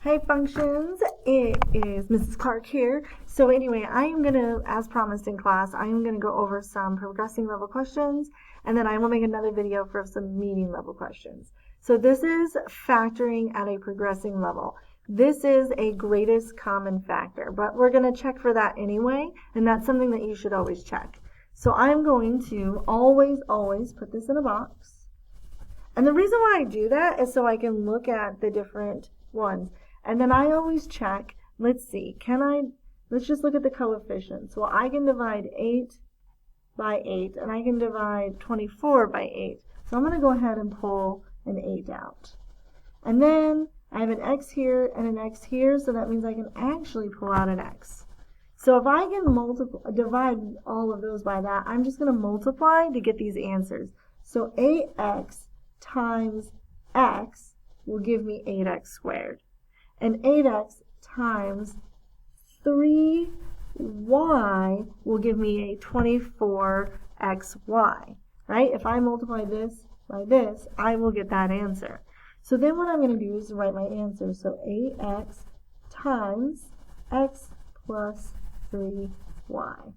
Hey functions, it is Mrs. Clark here. So anyway, I am going to, as promised in class, I am going to go over some progressing level questions, and then I will make another video for some medium level questions. So this is factoring at a progressing level. This is a greatest common factor, but we're going to check for that anyway, and that's something that you should always check. So I'm going to always put this in a box. And the reason why I do that is so I can look at the different ones. And then I always check, let's see, let's just look at the coefficients. Well, I can divide 8 by 8, and I can divide 24 by 8. So I'm going to go ahead and pull an 8 out. And then I have an x here and an x here, so that means I can actually pull out an x. So if I can divide all of those by that, I'm just going to multiply to get these answers. So 8x times x will give me 8x squared. And 8x times 3y will give me a 24xy, right? If I multiply this by this, I will get that answer. So then what I'm going to do is write my answer. So 8x times x plus 3y.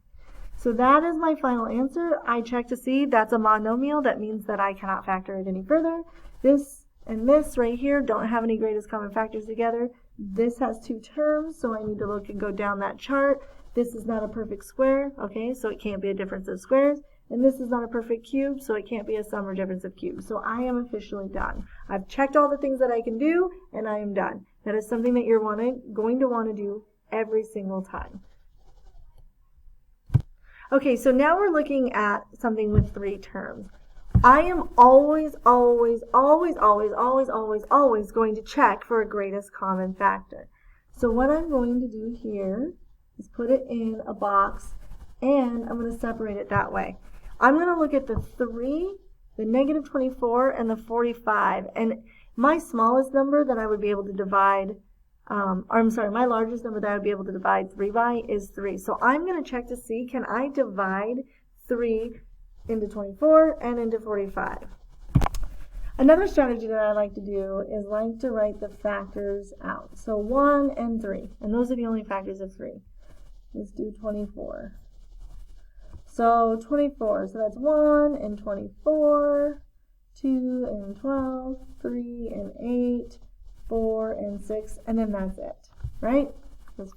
So that is my final answer. I check to see that's a monomial. That means that I cannot factor it any further. This and this right here don't have any greatest common factors together. This has two terms, so I need to look and go down that chart. This is not a perfect square, okay, so it can't be a difference of squares. And this is not a perfect cube, so it can't be a sum or difference of cubes. So I am officially done. I've checked all the things that I can do, and I am done. That is something that you're going to want to do every single time. Okay, so now we're looking at something with three terms. I am always going to check for a greatest common factor. So what I'm going to do here is put it in a box, and I'm going to separate it that way. I'm going to look at the 3, the negative 24, and the 45. And my smallest number that I would be able to divide, my largest number that I would be able to divide 3 by is 3. So I'm going to check to see, can I divide 3 into 24 and into 45. Another strategy that I like to do is to write the factors out. So 1 and 3, and those are the only factors of 3. Let's do 24. So 24, so that's 1 and 24, 2 and 12, 3 and 8, 4 and 6, and then that's it, right? Because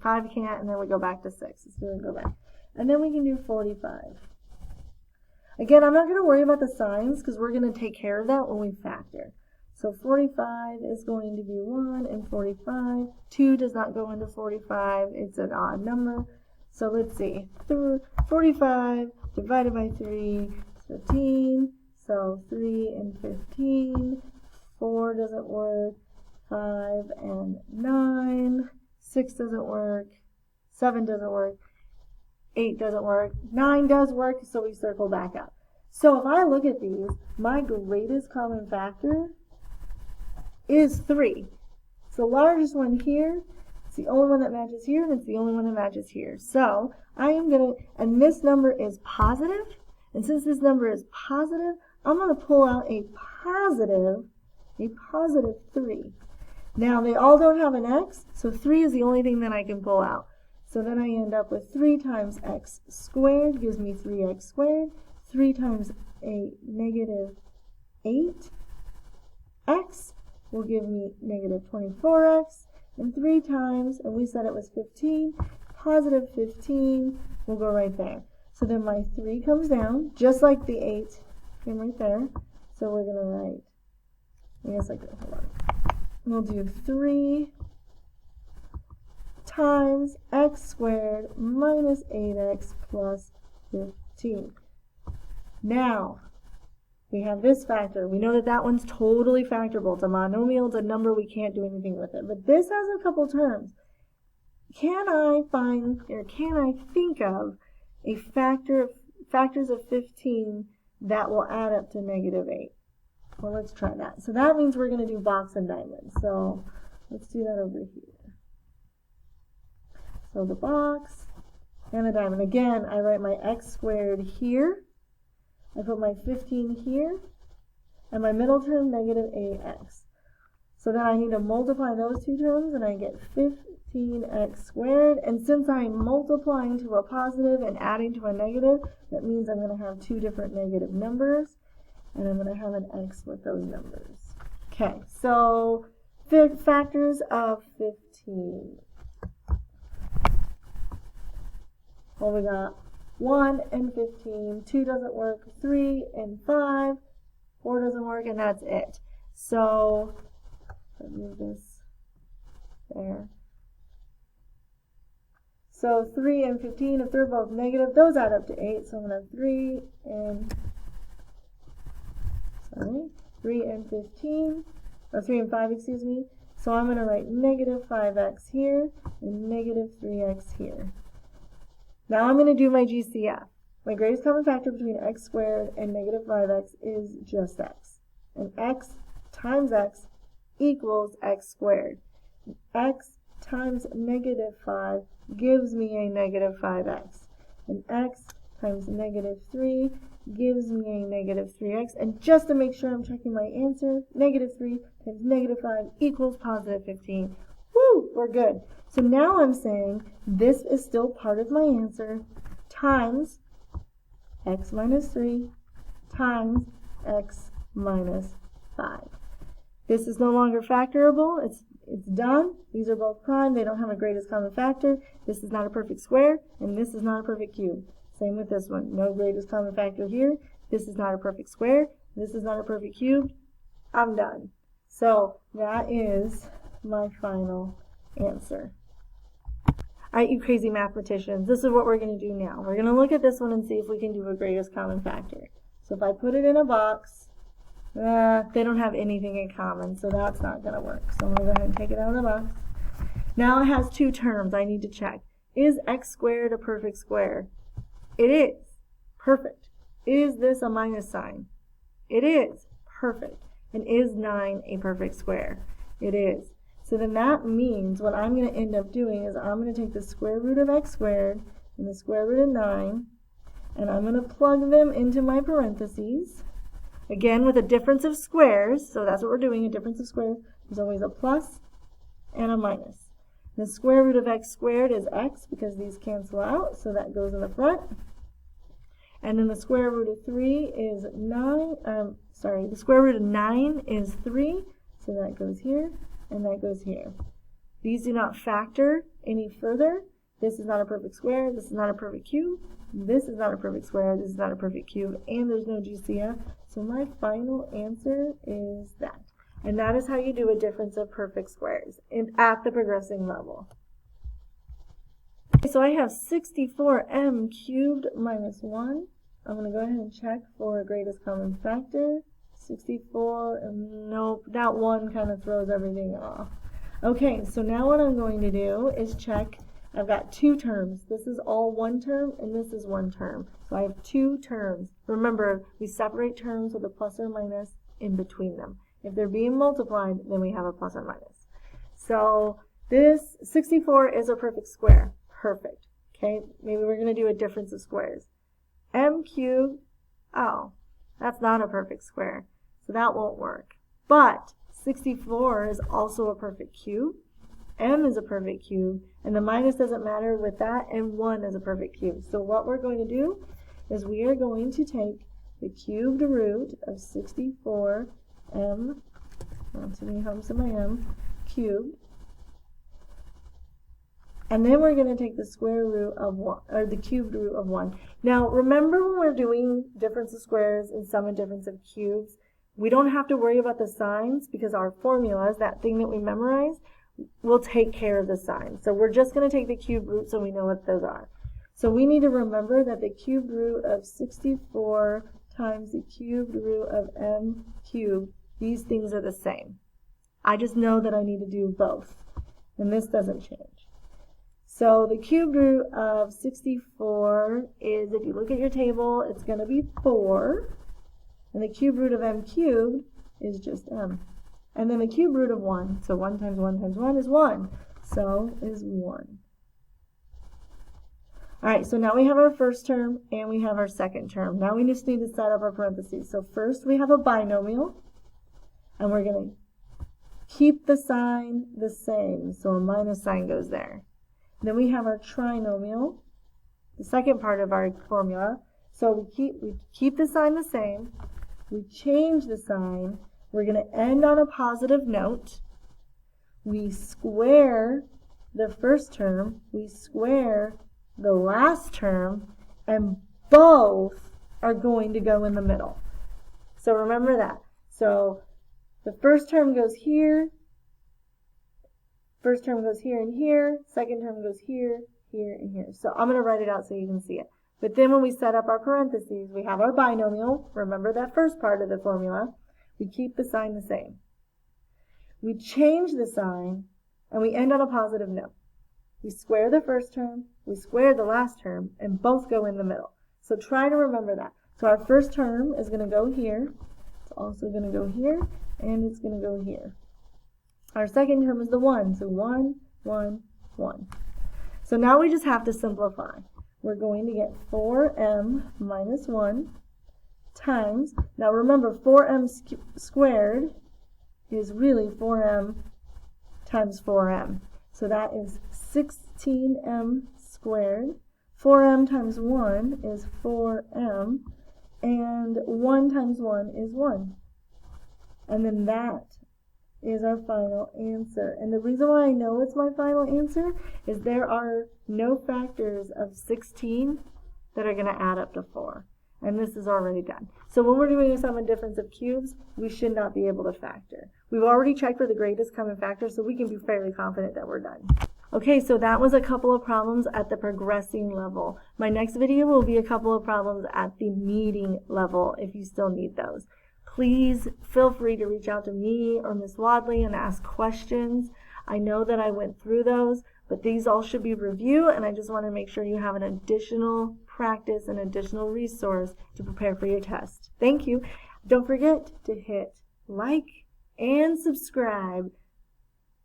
5 can't, and then we go back to 6. Let's do it, go back. And then we can do 45. Again, I'm not going to worry about the signs because we're going to take care of that when we factor. So 45 is going to be 1 and 45. 2 does not go into 45. It's an odd number. So let's see. 45 divided by 3 is 15. So 3 and 15. 4 doesn't work. 5 and 9. 6 doesn't work. 7 doesn't work. 8 doesn't work. 9 does work, so we circle back up. So if I look at these, my greatest common factor is 3. It's the largest one here. It's the only one that matches here, and it's the only one that matches here. So I am going to, and this number is positive, and since this number is positive, I'm going to pull out a positive 3. Now they all don't have an x, so 3 is the only thing that I can pull out. So then I end up with 3 times x squared gives me 3x squared. 3 times a negative 8x will give me negative 24x. And 3 times, and we said it was 15, positive 15 will go right there. So then my 3 comes down, just like the 8 came right there. So we're going to write, I guess like this, hold on. We'll do 3 times x squared minus 8x plus 15. Now, we have this factor. We know that that one's totally factorable. It's a monomial. It's a number. We can't do anything with it. But this has a couple terms. Can I think of a factors of 15 that will add up to negative 8? Well, let's try that. So that means we're going to do box and diamond. So let's do that over here. So the box and the diamond. Again, I write my x squared here. I put my 15 here. And my middle term, negative 8x. So then I need to multiply those two terms, and I get 15x squared. And since I'm multiplying to a positive and adding to a negative, that means I'm going to have two different negative numbers, and I'm going to have an x with those numbers. Okay, so factors of 15. Well, we got 1 and 15, 2 doesn't work, 3 and 5, 4 doesn't work, and that's it. So, let's move this there. So 3 and 15, if they're both negative, those add up to 8. So I'm going to have 3 and 15, or 3 and 5, excuse me. So I'm going to write negative 5x here and negative 3x here. Now I'm going to do my GCF. My greatest common factor between x squared and negative 5x is just x. And x times x equals x squared. X times negative 5 gives me a negative 5x. And x times negative 3 gives me a negative 3x. And just to make sure I'm checking my answer, negative 3 times negative 5 equals positive 15. Woo! We're good. So now I'm saying this is still part of my answer times x minus 3 times x minus 5. This is no longer factorable. It's done. These are both prime. They don't have a greatest common factor. This is not a perfect square, and this is not a perfect cube. Same with this one. No greatest common factor here. This is not a perfect square. This is not a perfect cube. I'm done. So that is my final answer. All right, you crazy mathematicians, this is what we're going to do now. We're going to look at this one and see if we can do a greatest common factor. So if I put it in a box, they don't have anything in common, so that's not going to work. So I'm going to go ahead and take it out of the box. Now it has two terms I need to check. Is x squared a perfect square? It is. Perfect. Is this a minus sign? It is. Perfect. And is 9 a perfect square? It is. So then that means what I'm going to end up doing is I'm going to take the square root of x squared and the square root of 9, and I'm going to plug them into my parentheses. Again, with a difference of squares, so that's what we're doing, a difference of squares. There's always a plus and a minus. The square root of x squared is x because these cancel out, so that goes in the front. And then the square root of 3 is the square root of 9 is 3, so that goes here. And that goes here. These do not factor any further. This is not a perfect square. This is not a perfect cube. This is not a perfect square. This is not a perfect cube. And there's no GCF. So my final answer is that. And that is how you do a difference of perfect squares at the progressing level. Okay, so I have 64m cubed minus 1. I'm going to go ahead and check for greatest common factor. 64, nope, that 1 kind of throws everything off. Okay, so now what I'm going to do is check. I've got two terms. This is all one term, and this is one term. So I have two terms. Remember, we separate terms with a plus or minus in between them. If they're being multiplied, then we have a plus or minus. So this 64 is a perfect square. Perfect. Okay, maybe we're going to do a difference of squares. M cubed, oh, that's not a perfect square. So that won't work. But 64 is also a perfect cube. M is a perfect cube. And the minus doesn't matter with that. And 1 is a perfect cube. So what we're going to do is we are going to take the cubed root of 64m, not too many humps in my m, cubed. And then we're going to take the square root of 1, or the cubed root of 1. Now, remember when we're doing difference of squares and sum and difference of cubes, we don't have to worry about the signs because our formulas, that thing that we memorize, will take care of the signs. So we're just going to take the cubed root so we know what those are. So we need to remember that the cubed root of 64 times the cubed root of m cubed, these things are the same. I just know that I need to do both, and this doesn't change. So the cubed root of 64 is, if you look at your table, it's going to be 4. And the cubed root of m cubed is just m. And then the cubed root of 1, so 1 times 1 times 1 is 1. So is 1. Alright, so now we have our first term and we have our second term. Now we just need to set up our parentheses. So first we have a binomial, and we're going to keep the sign the same, so a minus sign goes there. Then we have our trinomial, the second part of our formula. So we keep the sign the same, we change the sign, we're going to end on a positive note, we square the first term, we square the last term, and both are going to go in the middle. So remember that. So the first term goes here, first term goes here and here, second term goes here, here, and here. So I'm going to write it out so you can see it. But then when we set up our parentheses, we have our binomial. Remember that first part of the formula. We keep the sign the same. We change the sign, and we end on a positive note. We square the first term, we square the last term, and both go in the middle. So try to remember that. So our first term is going to go here. It's also going to go here, and it's going to go here. Our second term is the 1. So 1, 1, 1. So now we just have to simplify. We're going to get 4m minus 1 times, now remember 4m squared is really 4m times 4m. So that is 16m squared. 4m times 1 is 4m, and 1 times 1 is 1. And then that is our final answer. And the reason why I know it's my final answer is there are no factors of 16 that are going to add up to 4. And this is already done. So when we're doing a sum and difference of cubes, we should not be able to factor. We've already checked for the greatest common factor, so we can be fairly confident that we're done. Okay, so that was a couple of problems at the progressing level. My next video will be a couple of problems at the meeting level if you still need those. Please feel free to reach out to me or Ms. Wadley and ask questions. I know that I went through those, but these all should be reviewed, and I just want to make sure you have an additional practice, an additional resource to prepare for your test. Thank you. Don't forget to hit like and subscribe,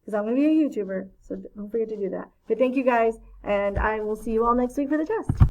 because I'm going to be a YouTuber, so don't forget to do that. But thank you guys, and I will see you all next week for the test.